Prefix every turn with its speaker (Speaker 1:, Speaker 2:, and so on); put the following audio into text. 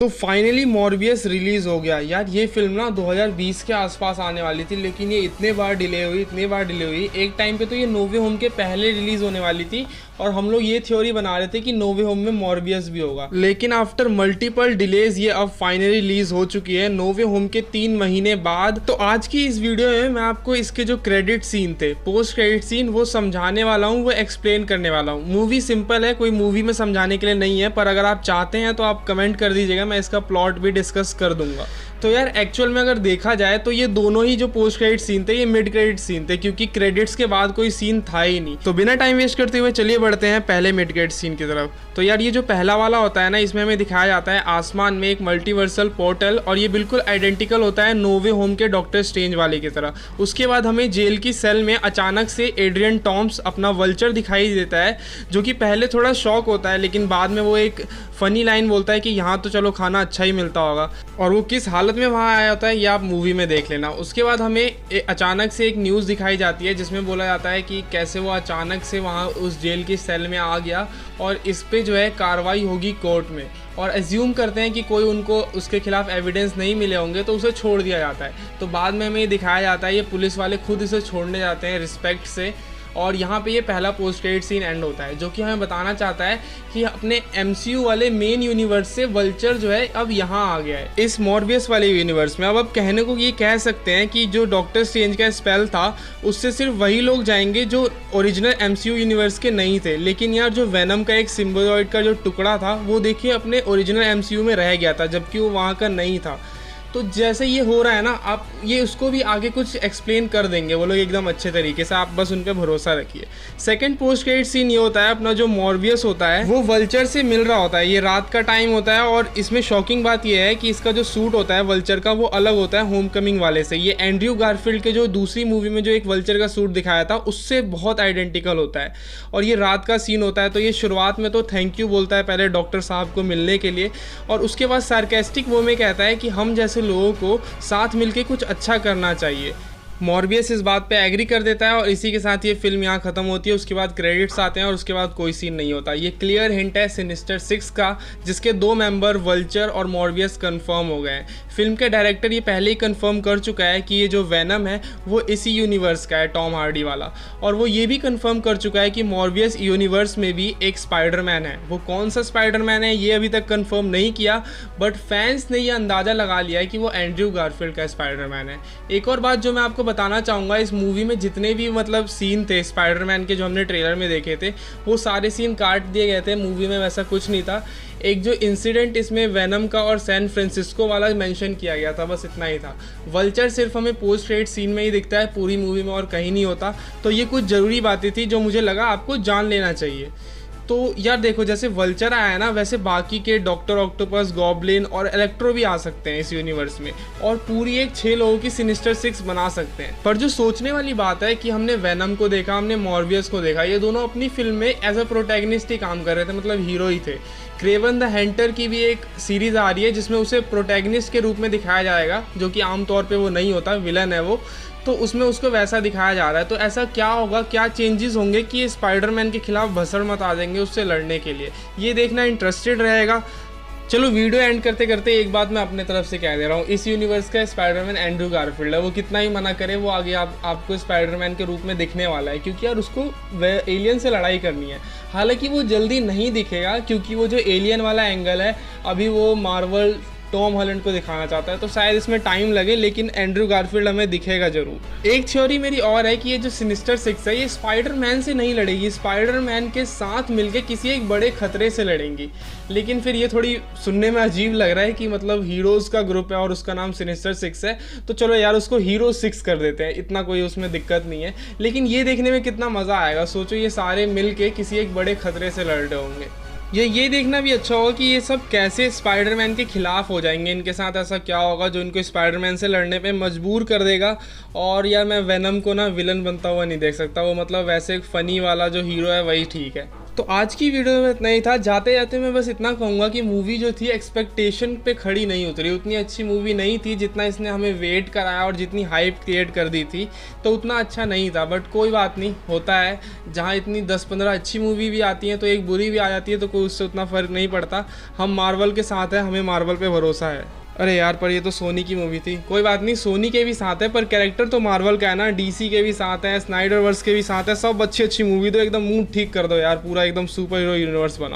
Speaker 1: तो finally Morbius release हो गया यार। ये फिल्म ना 2020 के आसपास आने वाली थी, लेकिन ये इतने बार डिले हुई। एक टाइम पे तो ये नो वे होम के पहले रिलीज़ होने वाली थी और हम लोग ये थ्योरी बना रहे थे कि नो वे होम में मॉर्बियस भी होगा। लेकिन आफ्टर मल्टीपल डिलेज ये अब फाइनली रिलीज़ हो चुकी है नो वे होम के 3 महीने बाद। तो आज की इस वीडियो में मैं आपको इसके जो क्रेडिट सीन थे, पोस्ट क्रेडिट सीन, वो समझाने वाला हूँ, वो एक्सप्लेन करने वाला हूँ। मूवी सिंपल है, कोई मूवी में समझाने के लिए नहीं है, पर अगर आप चाहते हैं तो आप कमेंट कर दीजिएगा, मैं इसका प्लॉट भी डिस्कस कर दूंगा। तो यार एक्चुअल में अगर देखा जाए तो ये दोनों ही जो पोस्ट क्रेडिट सीन थे ये मिड क्रेडिट सीन थे, क्योंकि क्रेडिट्स के बाद कोई सीन था ही नहीं। तो बिना टाइम वेस्ट करते हुए चलिए बढ़ते हैं पहले मिड क्रेडिट सीन की तरफ। तो यार ये जो पहला वाला होता है ना, इसमें हमें दिखाया जाता है आसमान में एक मल्टीवर्सल पोर्टल, और ये बिल्कुल आइडेंटिकल होता है नो वे होम के डॉक्टर स्ट्रेंज वाले की तरह। उसके बाद हमें जेल की सेल में अचानक से एड्रियन टॉम्स अपना वल्चर दिखाई देता है, जो कि पहले थोड़ा शॉक होता है, लेकिन बाद में वो एक फनी लाइन बोलता है कि यहाँ तो चलो खाना अच्छा ही मिलता होगा, और वो किस हालत में वहाँ आया होता है ये आप मूवी में देख लेना। उसके बाद हमें अचानक से एक न्यूज़ दिखाई जाती है जिसमें बोला जाता है कि कैसे वो अचानक से वहाँ उस जेल की सेल में आ गया और इस पे जो है कार्रवाई होगी कोर्ट में, और एज्यूम करते हैं कि कोई उनको उसके खिलाफ एविडेंस नहीं मिले होंगे तो उसे छोड़ दिया जाता है। तो बाद में हमें ये दिखाया जाता है ये पुलिस वाले खुद इसे छोड़ने जाते हैं रिस्पेक्ट से, और यहाँ पे ये पहला पोस्ट क्रेडिट सीन एंड होता है, जो कि हमें बताना चाहता है कि अपने MCU वाले मेन यूनिवर्स से वल्चर जो है अब यहाँ आ गया है इस मॉर्बियस वाले यूनिवर्स में। अब कहने को ये कह सकते हैं कि जो डॉक्टर स्ट्रेंज का स्पेल था उससे सिर्फ वही लोग जाएंगे जो ओरिजिनल MCU यूनिवर्स के नहीं थे। लेकिन यार जो वेनम का एक सिम्बायोइड का जो टुकड़ा था वो देखिए अपने ओरिजिनल MCU में रह गया था, जबकि वो वहाँ का नहीं था। तो जैसे ये हो रहा है ना, आप ये उसको भी आगे कुछ एक्सप्लेन कर देंगे वो लोग एकदम अच्छे तरीके से, आप बस उन पर भरोसा रखिए। सेकंड पोस्ट क्रेडिट सीन ये होता है अपना जो मॉर्बियस होता है वो वल्चर से मिल रहा होता है। ये रात का टाइम होता है, और इसमें शॉकिंग बात ये है कि इसका जो सूट होता है वल्चर का वो अलग होता है होमकमिंग वाले से। ये एंड्रयू गारफील्ड के जो दूसरी मूवी में जो एक वल्चर का सूट दिखाया था उससे बहुत आइडेंटिकल होता है, और ये रात का सीन होता है। तो ये शुरुआत में तो थैंक यू बोलता है पहले डॉक्टर साहब को मिलने के लिए, और उसके बाद सार्केस्टिक वो में कहता है कि हम जैसे लोगों को साथ मिलके कुछ अच्छा करना चाहिए। मॉर्बियस इस बात पे एग्री कर देता है, और इसी के साथ ये फिल्म यहाँ खत्म होती है। उसके बाद क्रेडिट्स आते हैं और उसके बाद कोई सीन नहीं होता। ये क्लियर हिंट है सिनिस्टर 6 का, जिसके 2 मेंबर वल्चर और मॉर्बियस कंफर्म हो गए हैं। फिल्म के डायरेक्टर ये पहले ही कंफर्म कर चुका है कि ये जो वेनम है वो इसी यूनिवर्स का है, टॉम हार्डी वाला, और वो ये भी कंफर्म कर चुका है कि मॉर्बियस यूनिवर्स में भी एक स्पाइडरमैन है। वो कौन सा स्पाइडरमैन है ये अभी तक कंफर्म नहीं किया, बट फैंस ने ये अंदाज़ा लगा लिया है कि वो एंड्रयू गारफील्ड का स्पाइडरमैन है। एक और बात जो मैं आपको बताना चाहूँगा, इस मूवी में जितने भी मतलब सीन थे स्पाइडरमैन के जो हमने ट्रेलर में देखे थे वो सारे सीन काट दिए गए थे। मूवी में वैसा कुछ नहीं था। एक जो इंसिडेंट इसमें वेनम का और सैन फ्रांसिस्को वाला मेंशन किया गया था, बस इतना ही था। वल्चर सिर्फ हमें पोस्ट क्रेडिट सीन में ही दिखता है, पूरी मूवी में और कहीं नहीं होता। तो ये कुछ ज़रूरी बातें थी जो मुझे लगा आपको जान लेना चाहिए। तो यार देखो, जैसे वल्चर आया है ना, वैसे बाकी के डॉक्टर ऑक्टोपस, गॉब्लिन और इलेक्ट्रो भी आ सकते हैं इस यूनिवर्स में, और पूरी एक 6 लोगों की सिनिस्टर 6 बना सकते हैं। पर जो सोचने वाली बात है कि हमने वेनम को देखा, हमने मॉर्बियस को देखा, ये दोनों अपनी फिल्म में एज अ प्रोटैगनिस्ट ही काम कर रहे थे, मतलब हीरो ही थे। क्रेवन द हंटर की भी एक सीरीज आ रही है जिसमें उसे प्रोटैगनिस्ट के रूप में दिखाया जाएगा, जो कि आमतौर पे वो नहीं होता, विलन है वो। तो उसमें उसको वैसा दिखाया जा रहा है। तो ऐसा क्या होगा, क्या चेंजेस होंगे कि ये स्पाइडरमैन के खिलाफ भसड़ मत आ जाएंगे उससे लड़ने के लिए, ये देखना इंटरेस्टेड रहेगा। चलो वीडियो एंड करते करते एक बात मैं अपने तरफ से कह दे रहा हूँ, इस यूनिवर्स का स्पाइडरमैन एंड्रयू गारफील्ड है। वो कितना ही मना करे, वो आगे आपको स्पाइडरमैन के रूप में दिखने वाला है, क्योंकि यार उसको एलियन से लड़ाई करनी है। हालांकि वो जल्दी नहीं दिखेगा, क्योंकि वो जो एलियन वाला एंगल है अभी वो मार्वल टॉम हॉलैंड को दिखाना चाहता है, तो शायद इसमें टाइम लगे, लेकिन एंड्रयू गारफील्ड हमें दिखेगा जरूर। एक थ्योरी मेरी और है कि ये जो सिनिस्टर 6 है ये स्पाइडरमैन से नहीं लड़ेगी, स्पाइडरमैन के साथ मिलके किसी एक बड़े खतरे से लड़ेंगी। लेकिन फिर ये थोड़ी सुनने में अजीब लग रहा है कि मतलब हीरोज़ का ग्रुप है और उसका नाम सिनिस्टर 6 है, तो चलो यार उसको हीरो 6 कर देते हैं, इतना कोई उसमें दिक्कत नहीं है। लेकिन ये देखने में कितना मज़ा आएगा, सोचो ये सारे मिल के किसी एक बड़े खतरे से लड़ रहे होंगे। ये देखना भी अच्छा होगा कि ये सब कैसे स्पाइडरमैन के खिलाफ हो जाएंगे, इनके साथ ऐसा क्या होगा जो इनको स्पाइडरमैन से लड़ने पे मजबूर कर देगा। और यार मैं वेनम को ना विलन बनता हुआ नहीं देख सकता, वो मतलब वैसे एक फ़नी वाला जो हीरो है वही ठीक है। तो आज की वीडियो में इतना ही था। जाते जाते मैं बस इतना कहूँगा कि मूवी जो थी एक्सपेक्टेशन पे खड़ी नहीं उतरी। उतनी अच्छी मूवी नहीं थी जितना इसने हमें वेट कराया और जितनी हाइप क्रिएट कर दी थी, तो उतना अच्छा नहीं था। बट कोई बात नहीं, होता है। जहाँ इतनी 10-15 अच्छी मूवी भी आती हैं तो एक बुरी भी आ जाती है, तो कोई उससे उतना फ़र्क नहीं पड़ता। हम मार्वल के साथ हैं, हमें मार्वल पे भरोसा है। अरे यार, पर ये तो सोनी की मूवी थी। कोई बात नहीं, सोनी के भी साथ है पर कैरेक्टर तो मार्वल का है ना। डीसी के भी साथ है, स्नाइडर वर्स के भी साथ है। सब अच्छी अच्छी मूवी, तो एकदम मूड ठीक कर दो यार, पूरा एकदम सुपर हीरो यूनिवर्स बना दो।